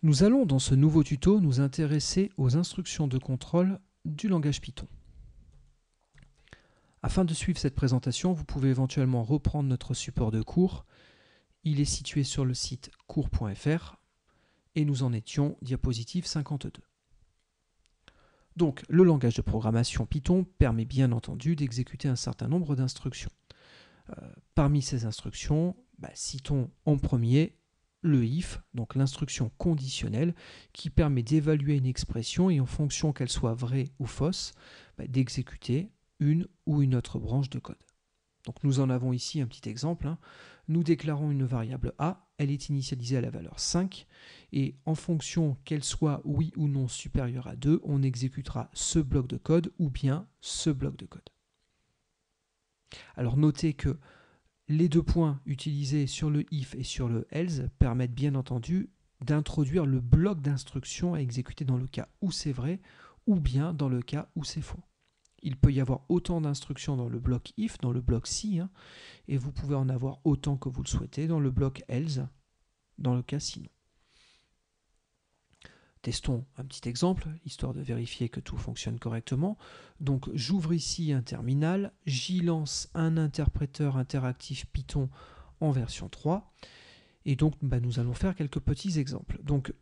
Nous allons dans ce nouveau tuto nous intéresser aux instructions de contrôle du langage Python. Afin de suivre cette présentation, vous pouvez éventuellement reprendre notre support de cours. Il est situé sur le site cours.fr et nous en étions diapositive 52. Donc, le langage de programmation Python permet bien entendu d'exécuter un certain nombre d'instructions. Parmi ces instructions, citons en premier le if, donc l'instruction conditionnelle qui permet d'évaluer une expression et en fonction qu'elle soit vraie ou fausse, d'exécuter une ou une autre branche de code. Donc nous en avons ici un petit exemple. Nous déclarons une variable a, elle est initialisée à la valeur 5 et en fonction qu'elle soit oui ou non supérieure à 2, on exécutera ce bloc de code ou bien ce bloc de code. Alors notez que les deux points utilisés sur le if et sur le else permettent bien entendu d'introduire le bloc d'instruction à exécuter dans le cas où c'est vrai ou bien dans le cas où c'est faux. Il peut y avoir autant d'instructions dans le bloc if, dans le bloc si, et vous pouvez en avoir autant que vous le souhaitez dans le bloc else, dans le cas sinon. Testons un petit exemple, histoire de vérifier que tout fonctionne correctement. Donc j'ouvre ici un terminal, j'y lance un interpréteur interactif Python en version 3, et donc nous allons faire quelques petits exemples. Donc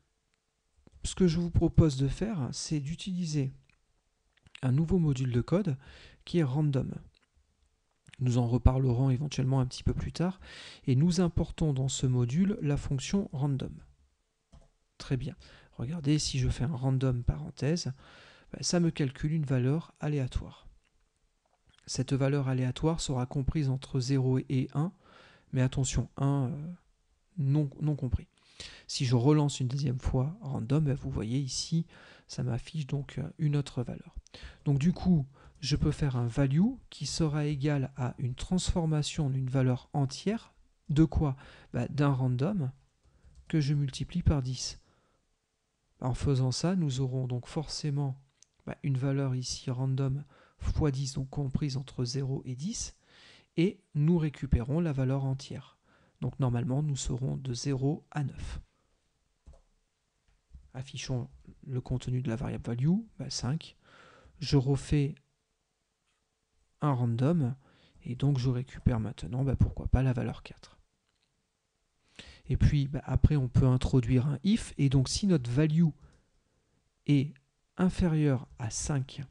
ce que je vous propose de faire, c'est d'utiliser un nouveau module de code qui est random. Nous en reparlerons éventuellement un petit peu plus tard, et nous importons dans ce module la fonction random. Très bien. Regardez, si je fais un random parenthèse, ça me calcule une valeur aléatoire. Cette valeur aléatoire sera comprise entre 0 et 1, mais attention, 1 non compris. Si je relance une deuxième fois random, vous voyez ici, ça m'affiche donc une autre valeur. Donc du coup, je peux faire un value qui sera égal à une transformation d'une valeur entière. De quoi? D'un random que je multiplie par 10. En faisant ça, nous aurons donc forcément une valeur ici random x 10, donc comprise entre 0 et 10, et nous récupérons la valeur entière. Donc normalement, nous serons de 0 à 9. Affichons le contenu de la variable value, 5. Je refais un random, et donc je récupère maintenant, pourquoi pas, la valeur 4. Et puis après, on peut introduire un if, et donc si notre value est inférieur à 5,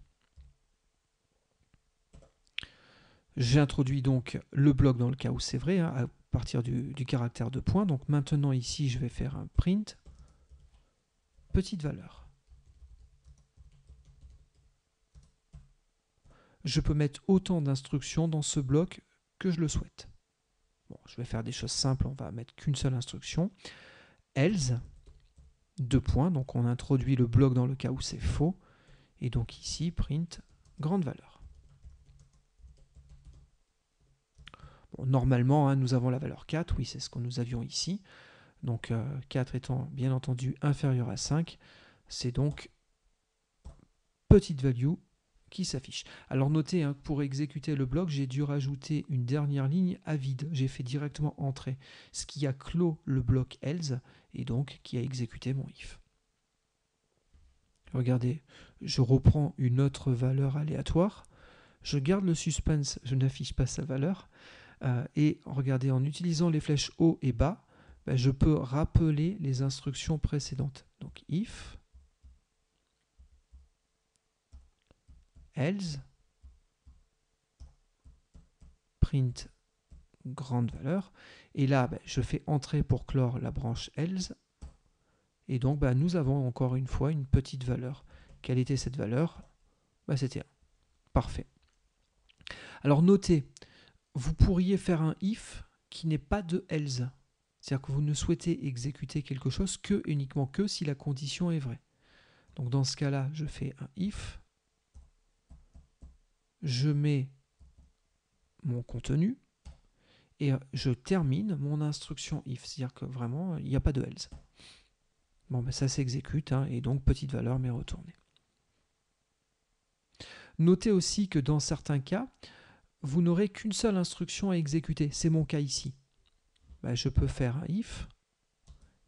j'introduis donc le bloc dans le cas où c'est vrai, à partir du caractère de point. Donc maintenant ici, je vais faire un print, petite valeur. Je peux mettre autant d'instructions dans ce bloc que je le souhaite. Bon, je vais faire des choses simples, on va mettre qu'une seule instruction. Else, deux points, donc on introduit le bloc dans le cas où c'est faux, et donc ici, print, grande valeur. Bon, normalement, nous avons la valeur 4, oui, c'est ce que nous avions ici. Donc 4 étant bien entendu inférieur à 5, c'est donc petite value qui s'affiche. Alors notez, pour exécuter le bloc, j'ai dû rajouter une dernière ligne à vide. J'ai fait directement entrer, ce qui a clos le bloc else et donc qui a exécuté mon if. Regardez, je reprends une autre valeur aléatoire. Je garde le suspense, je n'affiche pas sa valeur. Et regardez, en utilisant les flèches haut et bas, je peux rappeler les instructions précédentes. Donc if, else, print grande valeur, et là je fais entrer pour clore la branche else, et donc nous avons encore une fois une petite valeur. Quelle était cette valeur? C'était 1. Parfait. Alors notez, vous pourriez faire un if qui n'est pas de else, c'est-à-dire que vous ne souhaitez exécuter quelque chose que uniquement que si la condition est vraie. Donc dans ce cas-là, je fais un if, je mets mon contenu et je termine mon instruction if, c'est-à-dire que vraiment, il n'y a pas de else. Bon, ça s'exécute, et donc petite valeur m'est retournée. Notez aussi que dans certains cas, vous n'aurez qu'une seule instruction à exécuter. C'est mon cas ici. Je peux faire un if,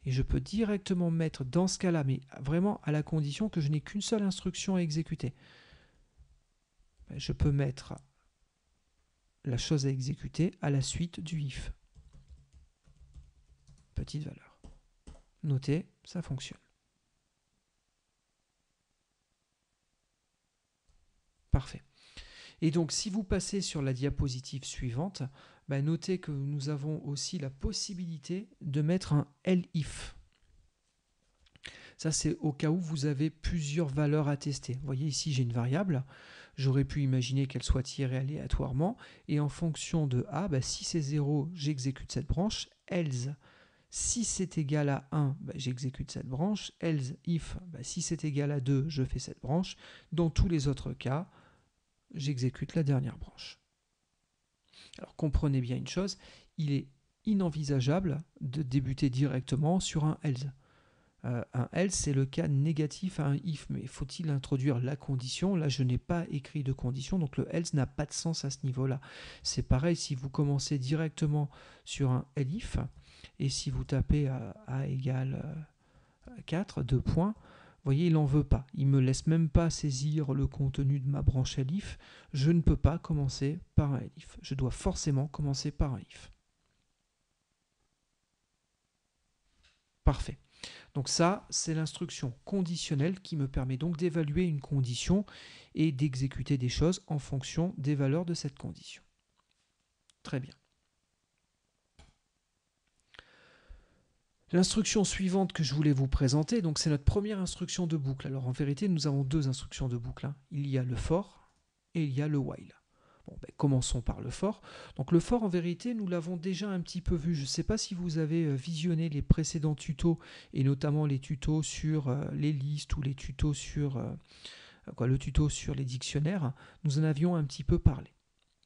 Et je peux directement mettre dans ce cas-là, mais vraiment à la condition que je n'ai qu'une seule instruction à exécuter. Je peux mettre la chose à exécuter à la suite du if. Petite valeur. Notez, ça fonctionne. Parfait. Et donc, si vous passez sur la diapositive suivante, notez que nous avons aussi la possibilité de mettre un elif. Ça, c'est au cas où vous avez plusieurs valeurs à tester. Vous voyez ici, j'ai une variable. J'aurais pu imaginer qu'elle soit tirée aléatoirement. Et en fonction de A, si c'est 0, j'exécute cette branche. Else, si c'est égal à 1, j'exécute cette branche. Else, if, si c'est égal à 2, je fais cette branche. Dans tous les autres cas, j'exécute la dernière branche. Alors comprenez bien une chose, il est inenvisageable de débuter directement sur un else. Un else, c'est le cas négatif à un if, mais faut-il introduire la condition? Là, je n'ai pas écrit de condition, donc le else n'a pas de sens à ce niveau-là. C'est pareil si vous commencez directement sur un elif, et si vous tapez a égale 4, 2 points, vous voyez, il n'en veut pas. Il ne me laisse même pas saisir le contenu de ma branche elif. Je ne peux pas commencer par un elif. Je dois forcément commencer par un if. Parfait. Donc ça, c'est l'instruction conditionnelle qui me permet donc d'évaluer une condition et d'exécuter des choses en fonction des valeurs de cette condition. Très bien. L'instruction suivante que je voulais vous présenter, donc c'est notre première instruction de boucle. Alors en vérité, nous avons deux instructions de boucle. Il y a le for et il y a le while. Bon, commençons par le for. Donc le for, en vérité, nous l'avons déjà un petit peu vu. Je ne sais pas si vous avez visionné les précédents tutos, et notamment les tutos sur les listes ou les tutos sur le tuto sur les dictionnaires. Nous en avions un petit peu parlé.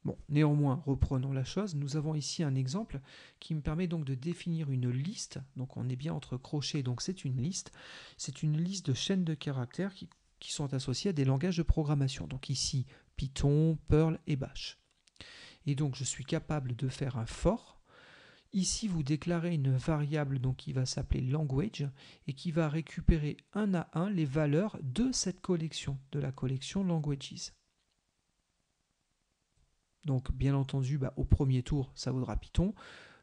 Bon, néanmoins, reprenons la chose. Nous avons ici un exemple qui me permet donc de définir une liste. Donc on est bien entre crochets, donc c'est une liste. C'est une liste de chaînes de caractères qui sont associées à des langages de programmation. Donc ici, Python, Perl et Bash. Et donc je suis capable de faire un for. Ici, vous déclarez une variable donc, qui va s'appeler language et qui va récupérer un à un les valeurs de cette collection, de la collection languages. Donc bien entendu, au premier tour, ça vaudra Python.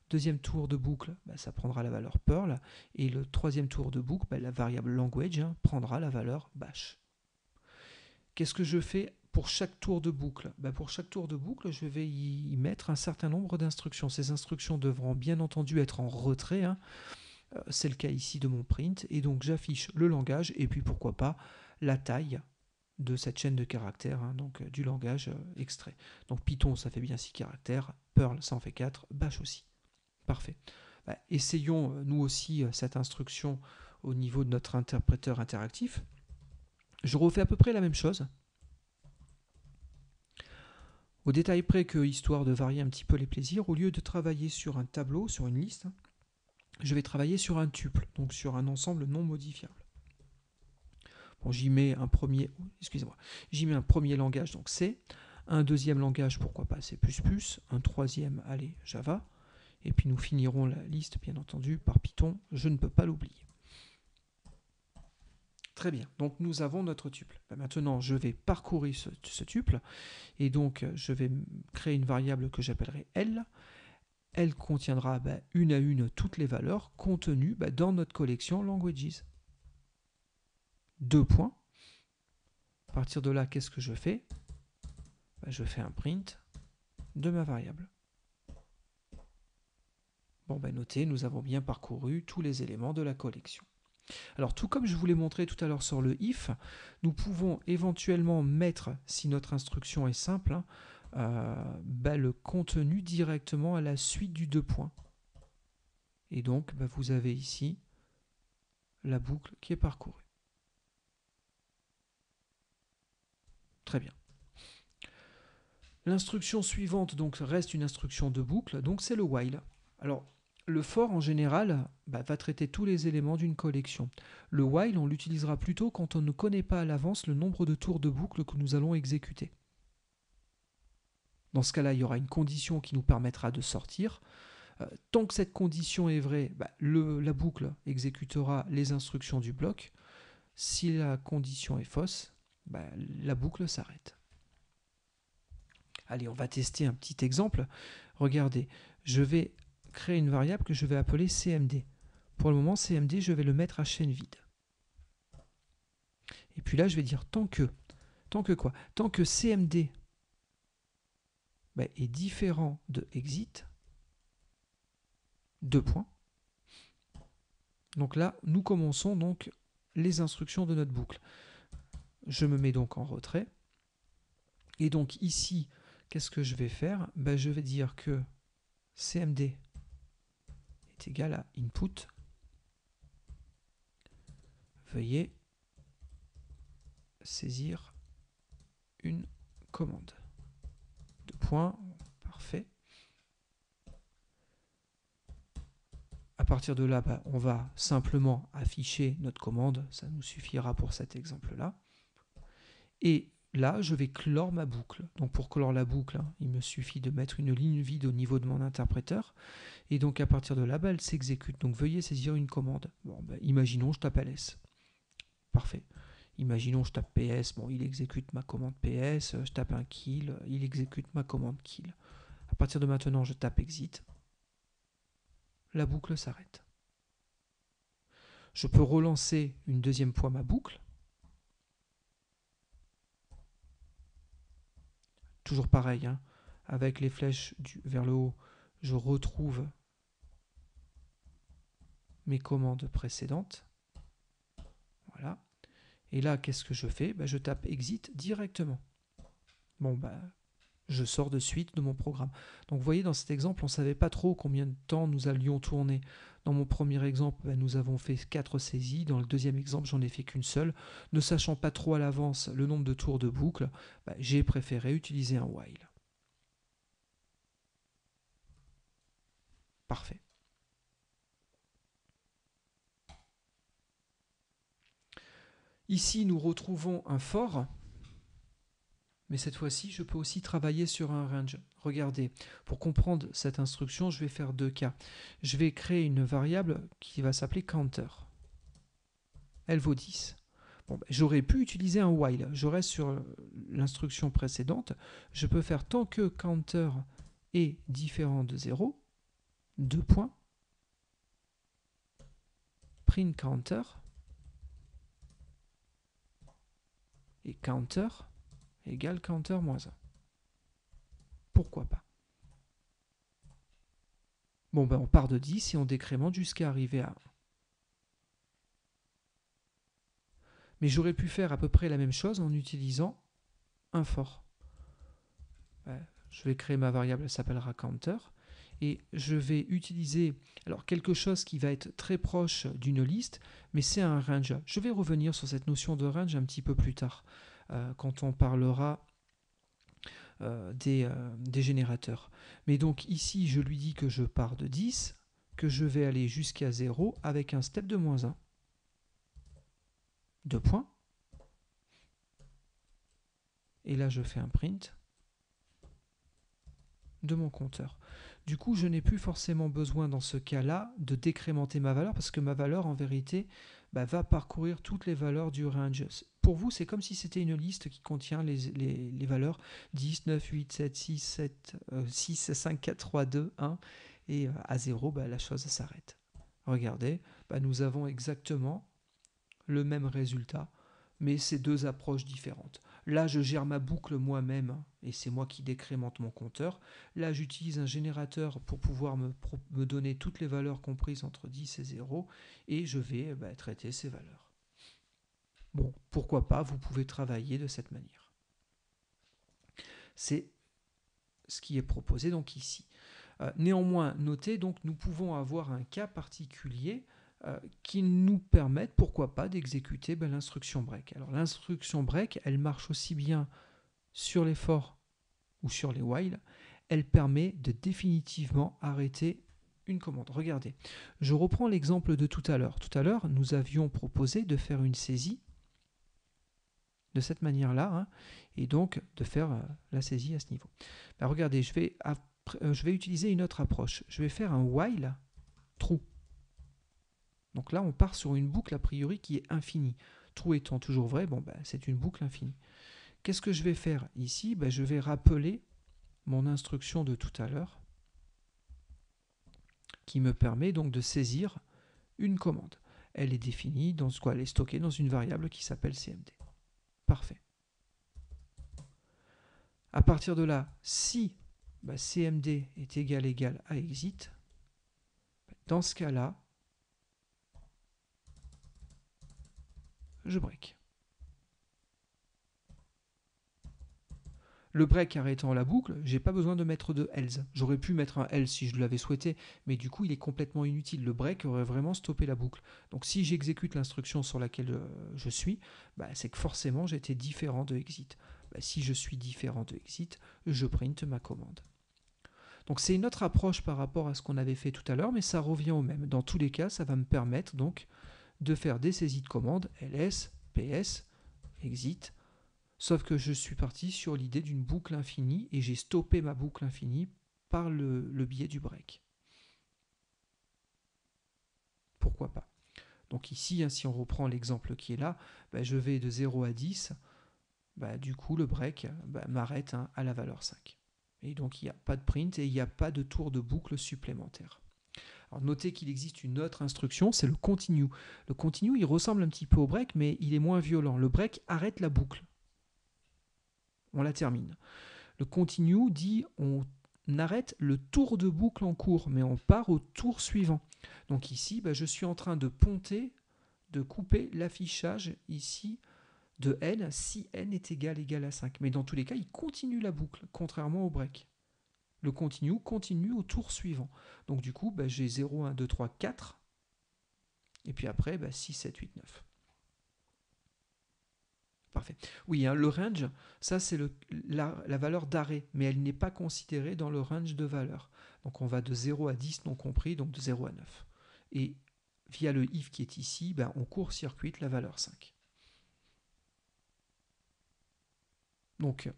Deuxième tour de boucle, ça prendra la valeur Perl. Et le troisième tour de boucle, la variable language prendra la valeur Bash. Qu'est-ce que je fais pour chaque tour de boucle? Pour chaque tour de boucle, je vais y mettre un certain nombre d'instructions. Ces instructions devront bien entendu être en retrait. C'est le cas ici de mon print. Et donc j'affiche le langage et puis pourquoi pas la taille de cette chaîne de caractères, donc du langage extrait. Donc Python, ça fait bien 6 caractères, Perl, ça en fait 4, Bash aussi. Parfait. Essayons nous aussi cette instruction au niveau de notre interpréteur interactif. Je refais à peu près la même chose. Au détail près que, histoire de varier un petit peu les plaisirs, au lieu de travailler sur un tableau, sur une liste, je vais travailler sur un tuple, donc sur un ensemble non modifiable. Bon, j'y mets un premier, j'y mets un premier langage, donc C, un deuxième langage, pourquoi pas C++, un troisième, allez, Java, et puis nous finirons la liste, bien entendu, par Python, je ne peux pas l'oublier. Très bien, donc nous avons notre tuple. Maintenant, je vais parcourir ce tuple, et donc je vais créer une variable que j'appellerai L. Elle contiendra une à une toutes les valeurs contenues dans notre collection languages. 2 points. À partir de là, qu'est-ce que je fais? Je fais un print de ma variable. Bon, notez, nous avons bien parcouru tous les éléments de la collection. Alors, tout comme je vous l'ai montré tout à l'heure sur le if, nous pouvons éventuellement mettre, si notre instruction est simple, le contenu directement à la suite du 2 points. Et donc, vous avez ici la boucle qui est parcourue. Très bien. L'instruction suivante donc reste une instruction de boucle, donc c'est le while. Alors, le for en général va traiter tous les éléments d'une collection. Le while, on l'utilisera plutôt quand on ne connaît pas à l'avance le nombre de tours de boucle que nous allons exécuter. Dans ce cas-là, il y aura une condition qui nous permettra de sortir. Tant que cette condition est vraie, la boucle exécutera les instructions du bloc. Si la condition est fausse, la boucle s'arrête. Allez, on va tester un petit exemple. Regardez, je vais créer une variable que je vais appeler CMD. Pour le moment, CMD, je vais le mettre à chaîne vide. Et puis là, je vais dire tant que quoi? Tant que CMD est différent de exit, 2 points. Donc là, nous commençons donc les instructions de notre boucle. Je me mets donc en retrait. Et donc ici, qu'est-ce que je vais faire? Je vais dire que CMD est égal à input. Veuillez saisir une commande. 2 points, parfait. À partir de là, on va simplement afficher notre commande, ça nous suffira pour cet exemple-là. Et là, je vais clore ma boucle. Donc pour clore la boucle, il me suffit de mettre une ligne vide au niveau de mon interpréteur. Et donc à partir de là, elle s'exécute. Donc veuillez saisir une commande. Bon, imaginons, je tape ls. Parfait. Imaginons, je tape ps, il exécute ma commande ps, je tape un kill, il exécute ma commande kill. À partir de maintenant, je tape exit. La boucle s'arrête. Je peux relancer une deuxième fois ma boucle. Toujours pareil, avec les flèches vers le haut, je retrouve mes commandes précédentes. Voilà. Et là, qu'est-ce que je fais? Je tape exit directement. Je sors de suite de mon programme. Donc vous voyez, dans cet exemple, on ne savait pas trop combien de temps nous allions tourner. Dans mon premier exemple, nous avons fait 4 saisies. Dans le deuxième exemple, j'en ai fait qu'une seule. Ne sachant pas trop à l'avance le nombre de tours de boucle, j'ai préféré utiliser un while. Parfait. Ici, nous retrouvons un for. Mais cette fois-ci, je peux aussi travailler sur un range. Regardez, pour comprendre cette instruction, je vais faire 2 cas. Je vais créer une variable qui va s'appeler counter. Elle vaut 10. J'aurais pu utiliser un while. Je reste sur l'instruction précédente. Je peux faire tant que counter est différent de 0, 2 points, print counter, et counter égale counter moins 1. Pourquoi pas? On part de 10 et on décrémente jusqu'à arriver à 1. Mais j'aurais pu faire à peu près la même chose en utilisant un for. Je vais créer ma variable, elle s'appellera counter. Et je vais utiliser quelque chose qui va être très proche d'une liste, mais c'est un range. Je vais revenir sur cette notion de range un petit peu plus tard, quand on parlera des générateurs. Mais donc ici, je lui dis que je pars de 10, que je vais aller jusqu'à 0 avec un step de moins 1. 2 points. Et là, je fais un print de mon compteur. Du coup, je n'ai plus forcément besoin dans ce cas-là de décrémenter ma valeur parce que ma valeur, en vérité, va parcourir toutes les valeurs du range. Pour vous, c'est comme si c'était une liste qui contient les valeurs 10, 9, 8, 7, 6, 5, 4, 3, 2, 1. Et à 0, la chose s'arrête. Regardez, nous avons exactement le même résultat, mais c'est 2 approches différentes. Là, je gère ma boucle moi-même, et c'est moi qui décrémente mon compteur. Là, j'utilise un générateur pour pouvoir me donner toutes les valeurs comprises entre 10 et 0, et je vais traiter ces valeurs. Pourquoi pas, vous pouvez travailler de cette manière. C'est ce qui est proposé donc ici. Néanmoins, notez, donc nous pouvons avoir un cas particulier qui nous permettent, pourquoi pas, d'exécuter l'instruction break. Alors l'instruction break, elle marche aussi bien sur les for ou sur les while. Elle permet de définitivement arrêter une commande. Regardez, je reprends l'exemple de tout à l'heure. Tout à l'heure, nous avions proposé de faire une saisie de cette manière-là, et donc de faire la saisie à ce niveau. Regardez, je vais je vais utiliser une autre approche. Je vais faire un while true. Donc là, on part sur une boucle a priori qui est infinie. True étant toujours vrai, bon, c'est une boucle infinie. Qu'est-ce que je vais faire ici? Je vais rappeler mon instruction de tout à l'heure qui me permet donc de saisir une commande. Elle est définie dans elle est stockée dans une variable qui s'appelle cmd. Parfait. À partir de là, si cmd est égal à exit, dans ce cas-là, je break. Le break arrêtant la boucle, j'ai pas besoin de mettre de else. J'aurais pu mettre un else si je l'avais souhaité, mais du coup il est complètement inutile. Le break aurait vraiment stoppé la boucle. Donc si j'exécute l'instruction sur laquelle je suis, c'est que forcément j'étais différent de exit. Si je suis différent de exit, je print ma commande. Donc c'est une autre approche par rapport à ce qu'on avait fait tout à l'heure, mais ça revient au même. Dans tous les cas, ça va me permettre donc de faire des saisies de commandes ls, ps, exit. Sauf que je suis parti sur l'idée d'une boucle infinie et j'ai stoppé ma boucle infinie par le biais du break. Pourquoi pas? Donc ici, si on reprend l'exemple qui est là, je vais de 0 à 10. Du coup, le break m'arrête à la valeur 5. Et donc, il n'y a pas de print et il n'y a pas de tour de boucle supplémentaire. Alors, notez qu'il existe une autre instruction, c'est le continue. Le continue, il ressemble un petit peu au break, mais il est moins violent. Le break arrête la boucle. On la termine. Le continue dit on arrête le tour de boucle en cours, mais on part au tour suivant. Donc ici, je suis en train de ponter, de couper l'affichage ici de n si n est égal à 5. Mais dans tous les cas, il continue la boucle, contrairement au break. Le continue continue au tour suivant. Donc du coup, j'ai 0, 1, 2, 3, 4. Et puis après, 6, 7, 8, 9. Parfait. Oui, le range, ça c'est la valeur d'arrêt, mais elle n'est pas considérée dans le range de valeur. Donc on va de 0 à 10 non compris, donc de 0 à 9. Et via le if qui est ici, on court-circuite la valeur 5. Donc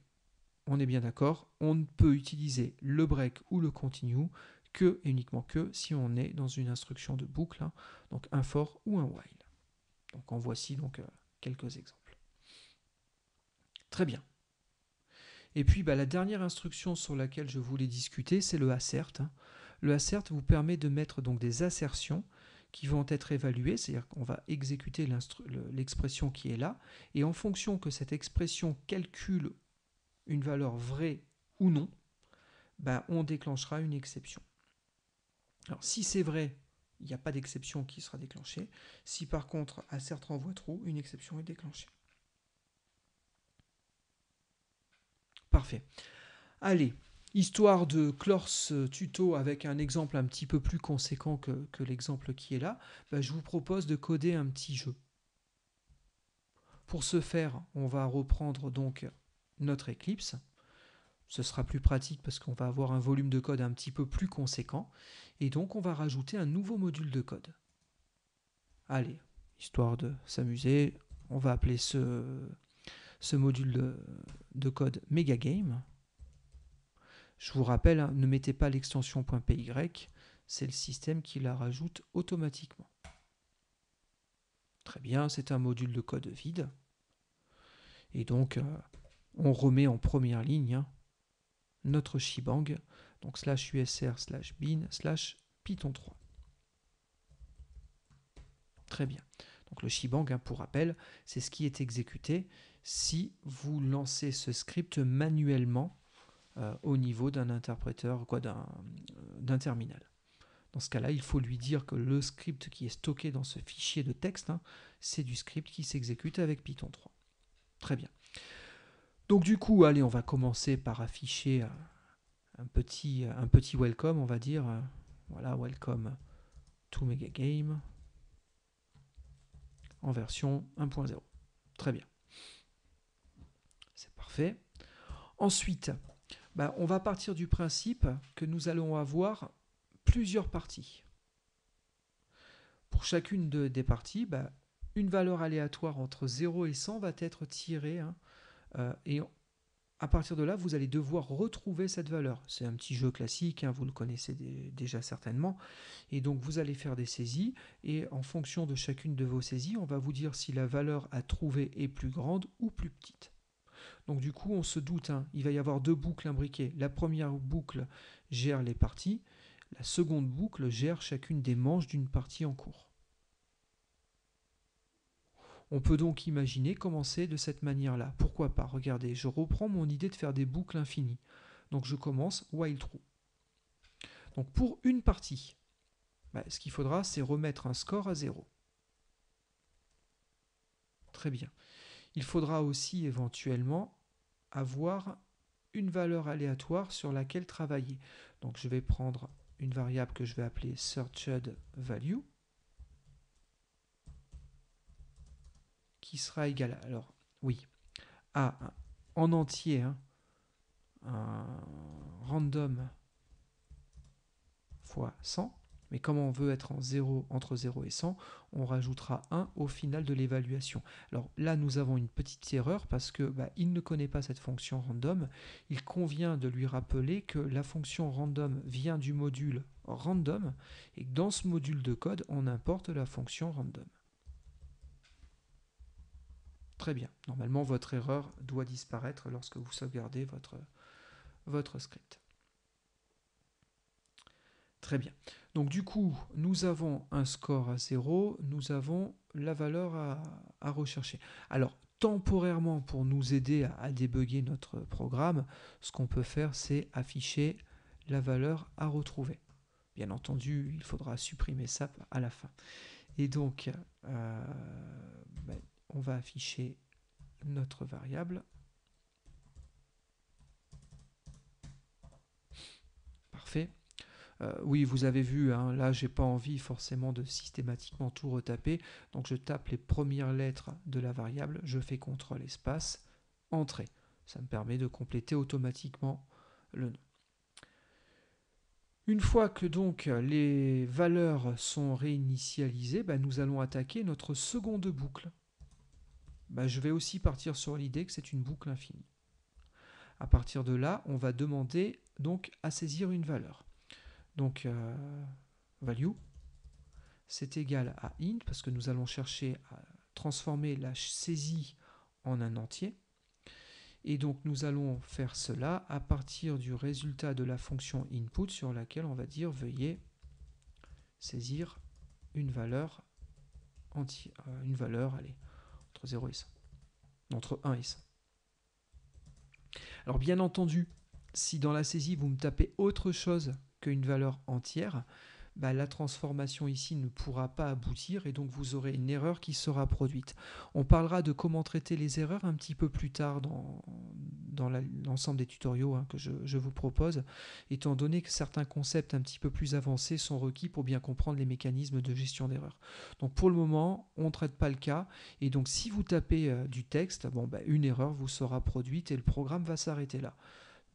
on est bien d'accord, on ne peut utiliser le break ou le continue que et uniquement que si on est dans une instruction de boucle, donc un for ou un while. Donc en voici donc quelques exemples. Très bien. Et puis la dernière instruction sur laquelle je voulais discuter, c'est le assert. Le assert vous permet de mettre donc des assertions qui vont être évaluées, c'est-à-dire qu'on va exécuter l'expression qui est là, et en fonction que cette expression calcule une valeur vraie ou non, on déclenchera une exception. Alors si c'est vrai, il n'y a pas d'exception qui sera déclenchée. Si par contre assert renvoie true, une exception est déclenchée. Parfait. Allez, histoire de clore ce tuto avec un exemple un petit peu plus conséquent que l'exemple qui est là, je vous propose de coder un petit jeu. Pour ce faire, on va reprendre donc notre Eclipse. Ce sera plus pratique parce qu'on va avoir un volume de code un petit peu plus conséquent. Et donc, on va rajouter un nouveau module de code. Allez, histoire de s'amuser, on va appeler ce module de code MegaGame. Je vous rappelle, ne mettez pas l'extension .py, c'est le système qui la rajoute automatiquement. Très bien, c'est un module de code vide. Et donc, on remet en première ligne notre shebang, donc /usr/bin/python3. Très bien. Donc le shebang, pour rappel, c'est ce qui est exécuté si vous lancez ce script manuellement au niveau d'un interpréteur, d'un terminal. Dans ce cas-là, il faut lui dire que le script qui est stocké dans ce fichier de texte, c'est du script qui s'exécute avec Python 3. Très bien. Donc du coup, allez, on va commencer par afficher un petit welcome, on va dire. Voilà, welcome to MegaGame en version 1.0. Très bien. C'est parfait. Ensuite, on va partir du principe que nous allons avoir plusieurs parties. Pour chacune des parties, une valeur aléatoire entre 0 et 100 va être tirée et À partir de là, vous allez devoir retrouver cette valeur. C'est un petit jeu classique, hein, vous le connaissez déjà certainement. Et donc vous allez faire des saisies, et en fonction de chacune de vos saisies, on va vous dire si la valeur à trouver est plus grande ou plus petite. Donc du coup, on se doute, hein, il va y avoir deux boucles imbriquées. La première boucle gère les parties, la seconde boucle gère chacune des manches d'une partie en cours. On peut donc imaginer commencer de cette manière-là. Pourquoi pas? Regardez, je reprends mon idée de faire des boucles infinies. Donc je commence while true. Donc pour une partie, ce qu'il faudra, c'est remettre un score à 0. Très bien. Il faudra aussi éventuellement avoir une valeur aléatoire sur laquelle travailler. Donc je vais prendre une variable que je vais appeler searched value, qui sera égale, alors oui, à en entier, hein, un random fois 100, mais comme on veut être en 0, entre 0 et 100, on rajoutera 1 au final de l'évaluation. Alors là, nous avons une petite erreur parce que il ne connaît pas cette fonction random. Il convient de lui rappeler que la fonction random vient du module random et que dans ce module de code, on importe la fonction random. Très bien. Normalement, votre erreur doit disparaître lorsque vous sauvegardez votre script. Très bien. Donc du coup, nous avons un score à 0, nous avons la valeur à rechercher. Alors, temporairement, pour nous aider à débugger notre programme, ce qu'on peut faire, c'est afficher la valeur à retrouver. Bien entendu, il faudra supprimer ça à la fin. Et donc, on va afficher notre variable. Parfait. Oui, vous avez vu, hein, là, j'ai pas envie forcément de systématiquement tout retaper. Donc, je tape les premières lettres de la variable, je fais CTRL espace, entrée. Ça me permet de compléter automatiquement le nom. Une fois que donc les valeurs sont réinitialisées, nous allons attaquer notre seconde boucle. Je vais aussi partir sur l'idée que c'est une boucle infinie. À partir de là, on va demander donc à saisir une valeur. Donc, value, c'est égal à int, parce que nous allons chercher à transformer la saisie en un entier. Et donc nous allons faire cela à partir du résultat de la fonction input sur laquelle on va dire veuillez saisir une valeur entière, allez, entre 0 et 100. Entre 1 et 100. Alors bien entendu, si dans la saisie vous me tapez autre chose qu'une valeur entière, la transformation ici ne pourra pas aboutir et donc vous aurez une erreur qui sera produite. On parlera de comment traiter les erreurs un petit peu plus tard dans l'ensemble des tutoriaux que je vous propose, étant donné que certains concepts un petit peu plus avancés sont requis pour bien comprendre les mécanismes de gestion d'erreurs. Donc pour le moment, on ne traite pas le cas, et donc si vous tapez du texte, une erreur vous sera produite et le programme va s'arrêter là.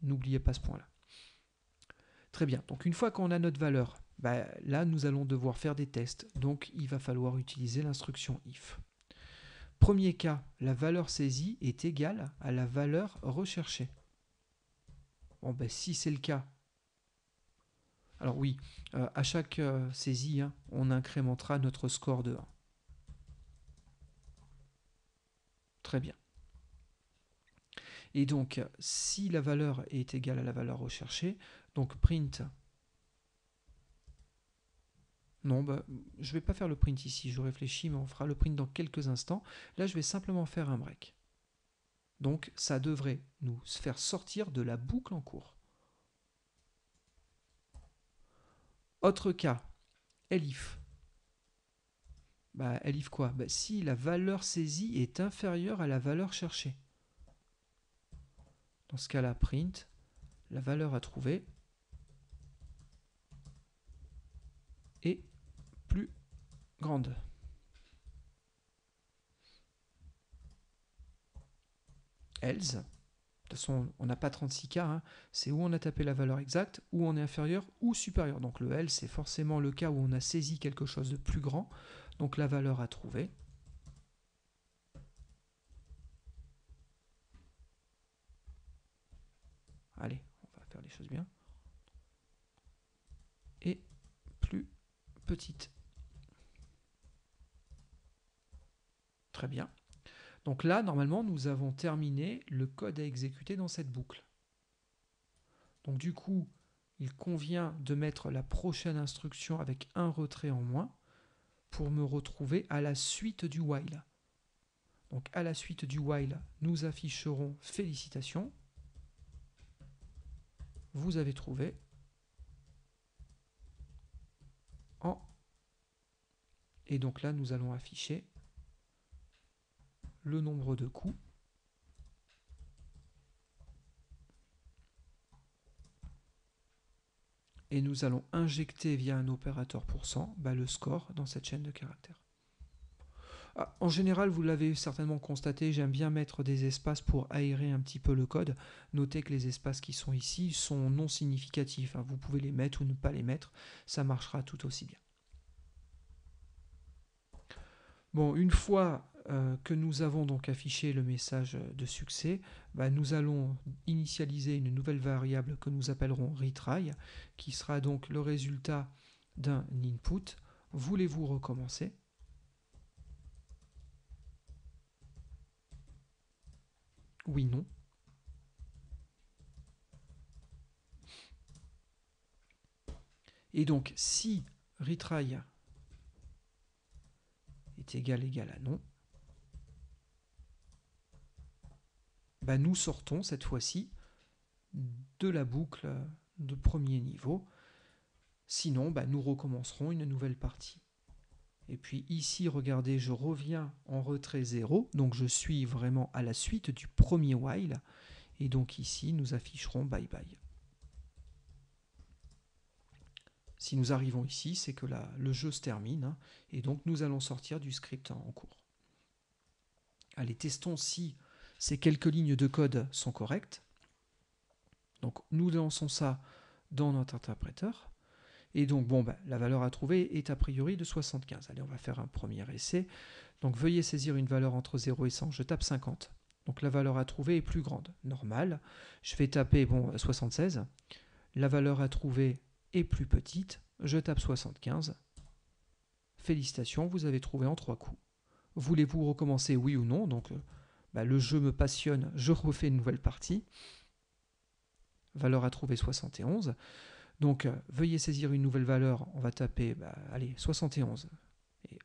N'oubliez pas ce point-là. Très bien, donc une fois qu'on a notre valeur, là nous allons devoir faire des tests, donc il va falloir utiliser l'instruction if. Premier cas, la valeur saisie est égale à la valeur recherchée. Bon, si c'est le cas, alors oui, à chaque saisie, on incrémentera notre score de 1. Très bien. Et donc, si la valeur est égale à la valeur recherchée, donc print. Non, je ne vais pas faire le print ici, je réfléchis, mais on fera le print dans quelques instants. Là, je vais simplement faire un break. Donc, ça devrait nous faire sortir de la boucle en cours. Autre cas, elif. Elif quoi? Si la valeur saisie est inférieure à la valeur cherchée. Dans ce cas-là, print, la valeur à trouver est plus grande. Else, de toute façon, on n'a pas 36 cas, c'est où on a tapé la valeur exacte, où on est inférieur ou supérieur. Donc le else, c'est forcément le cas où on a saisi quelque chose de plus grand. Donc la valeur à trouver allez, on va faire les choses bien, et plus petite. Très bien. Donc là, normalement, nous avons terminé le code à exécuter dans cette boucle. Donc du coup, il convient de mettre la prochaine instruction avec un retrait en moins pour me retrouver à la suite du while. Donc à la suite du while, nous afficherons félicitations. Vous avez trouvé en... Et donc là, nous allons afficher le nombre de coups. Et nous allons injecter via un opérateur %, le score dans cette chaîne de caractères. En général, vous l'avez certainement constaté, j'aime bien mettre des espaces pour aérer un petit peu le code. Notez que les espaces qui sont ici sont non significatifs. Vous pouvez les mettre ou ne pas les mettre, ça marchera tout aussi bien. Bon, une fois que nous avons donc affiché le message de succès, nous allons initialiser une nouvelle variable que nous appellerons retry, qui sera donc le résultat d'un input. Voulez-vous recommencer ? Oui, non. Et donc, si retry est égal à non, nous sortons cette fois-ci de la boucle de premier niveau. Sinon, nous recommencerons une nouvelle partie. Et puis ici, regardez, je reviens en retrait 0, donc je suis vraiment à la suite du premier while. Et donc ici, nous afficherons bye bye. Si nous arrivons ici, c'est que le jeu se termine, et donc nous allons sortir du script en cours. Allez, testons si ces quelques lignes de code sont correctes. Donc nous lançons ça dans notre interpréteur. Et donc, la valeur à trouver est a priori de 75. Allez, on va faire un premier essai. Donc, veuillez saisir une valeur entre 0 et 100. Je tape 50. Donc, la valeur à trouver est plus grande. Normal. Je vais taper 76. La valeur à trouver est plus petite. Je tape 75. Félicitations, vous avez trouvé en 3 coups. Voulez-vous recommencer, oui ou non? Donc, le jeu me passionne. Je refais une nouvelle partie. Valeur à trouver 71. Donc, veuillez saisir une nouvelle valeur. On va taper, allez, 71. Et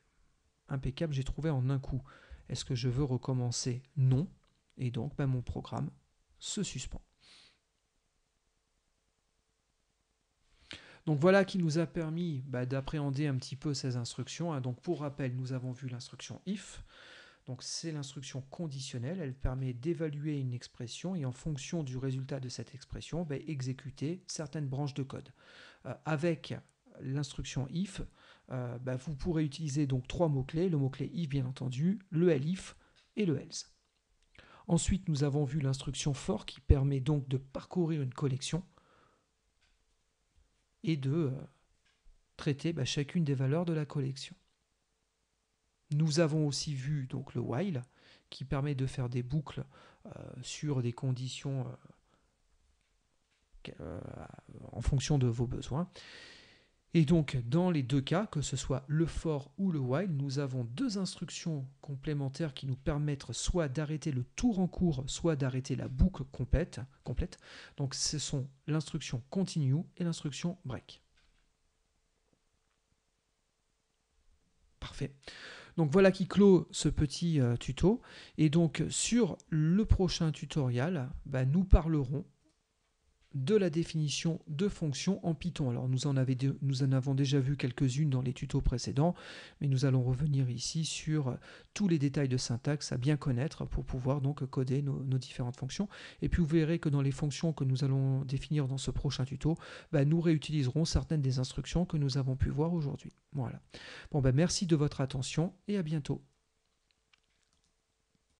impeccable, j'ai trouvé en un coup. Est-ce que je veux recommencer? Non. Et donc, mon programme se suspend. Donc, voilà qui nous a permis d'appréhender un petit peu ces instructions. Donc, pour rappel, nous avons vu l'instruction if. Donc, c'est l'instruction conditionnelle. Elle permet d'évaluer une expression et en fonction du résultat de cette expression, exécuter certaines branches de code. Avec l'instruction if, vous pourrez utiliser donc 3 mots-clés. Le mot-clé if, bien entendu, le elif et le else. Ensuite, nous avons vu l'instruction for qui permet donc de parcourir une collection et de traiter chacune des valeurs de la collection. Nous avons aussi vu donc le while qui permet de faire des boucles sur des conditions en fonction de vos besoins. Et donc dans les deux cas, que ce soit le for ou le while, nous avons deux instructions complémentaires qui nous permettent soit d'arrêter le tour en cours, soit d'arrêter la boucle complète. Donc ce sont l'instruction continue et l'instruction break. Parfait. Donc voilà qui clôt ce petit tuto. Et donc sur le prochain tutoriel, nous parlerons de la définition de fonctions en Python. Alors nous en avons déjà vu quelques-unes dans les tutos précédents, mais nous allons revenir ici sur tous les détails de syntaxe à bien connaître pour pouvoir donc coder nos différentes fonctions. Et puis vous verrez que dans les fonctions que nous allons définir dans ce prochain tuto, nous réutiliserons certaines des instructions que nous avons pu voir aujourd'hui. Voilà. Bon, merci de votre attention et à bientôt.